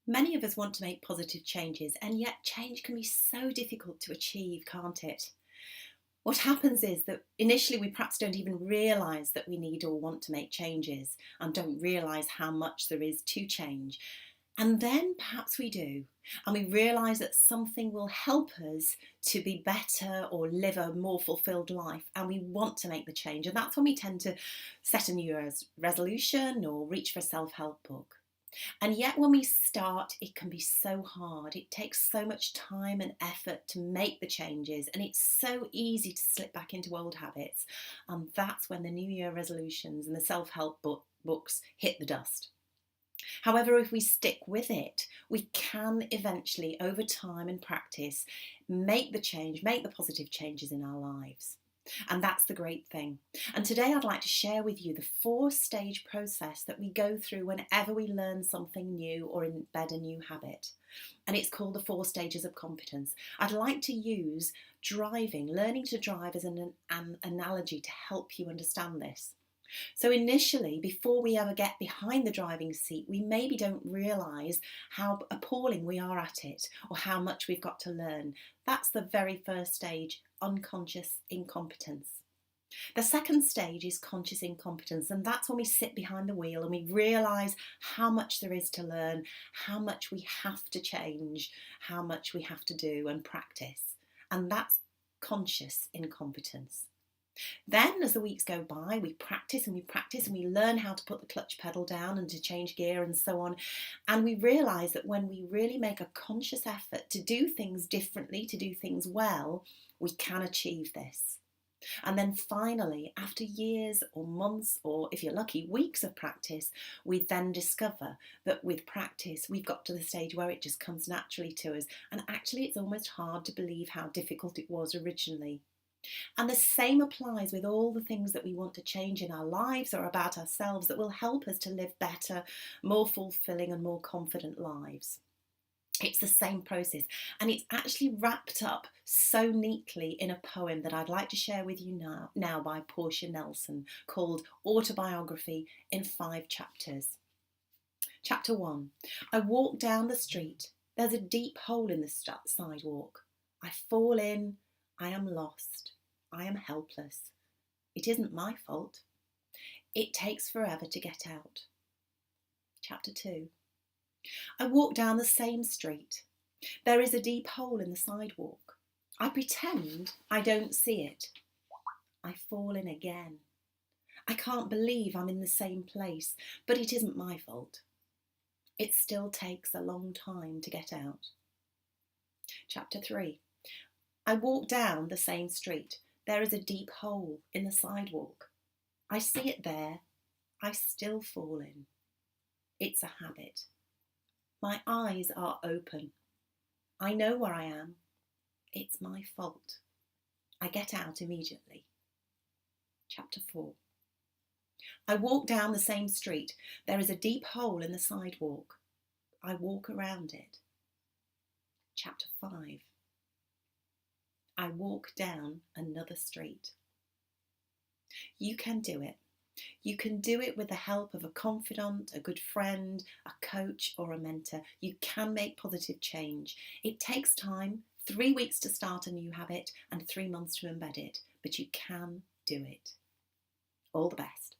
Many of us want to make positive changes, and yet change can be so difficult to achieve, can't it? What happens is that initially we perhaps don't even realise that we need or want to make changes and don't realise how much there is to change. And then perhaps we do, and we realise that something will help us to be better or live a more fulfilled life, and we want to make the change. And that's when we tend to set a New Year's resolution or reach for a self help book. And yet, when we start, it can be so hard. It takes so much time and effort to make the changes, and it's so easy to slip back into old habits. And that's when the New Year resolutions and the self help books hit the dust. However, if we stick with it, we can eventually, over time and practice, make the change, make the positive changes in our lives. And that's the great thing. And today I'd like to share with you the four-stage process that we go through whenever we learn something new or embed a new habit. And it's called the four stages of competence. I'd like to use driving, learning to drive as an analogy to help you understand this. So initially, before we ever get behind the driving seat, we maybe don't realise how appalling we are at it or how much we've got to learn. That's the very first stage, unconscious incompetence. The second stage is conscious incompetence, and that's when we sit behind the wheel and we realise how much there is to learn, how much we have to change, how much we have to do and practice. And that's conscious incompetence. Then, as the weeks go by, we practice and we practice and we learn how to put the clutch pedal down and to change gear and so on. And we realise that when we really make a conscious effort to do things differently, to do things well, we can achieve this. And then finally, after years or months, or if you're lucky, weeks of practice, we then discover that with practice, we've got to the stage where it just comes naturally to us. And actually, it's almost hard to believe how difficult it was originally. And the same applies with all the things that we want to change in our lives or about ourselves that will help us to live better, more fulfilling, and more confident lives. It's the same process, and it's actually wrapped up so neatly in a poem that I'd like to share with you now by Portia Nelson, called Autobiography in 5 chapters. Chapter 1. I walk down the street. There's a deep hole in the sidewalk. I fall in. I am lost. I am helpless. It isn't my fault. It takes forever to get out. Chapter 2. I walk down the same street. There is a deep hole in the sidewalk. I pretend I don't see it. I fall in again. I can't believe I'm in the same place, but it isn't my fault. It still takes a long time to get out. Chapter 3. I walk down the same street. There is a deep hole in the sidewalk. I see it there. I still fall in. It's a habit. My eyes are open. I know where I am. It's my fault. I get out immediately. Chapter 4. I walk down the same street. There is a deep hole in the sidewalk. I walk around it. Chapter 5. I walk down another street. You can do it. You can do it with the help of a confidant, a good friend, a coach, or a mentor. You can make positive change. It takes time, 3 weeks to start a new habit and 3 months to embed it, but you can do it. All the best.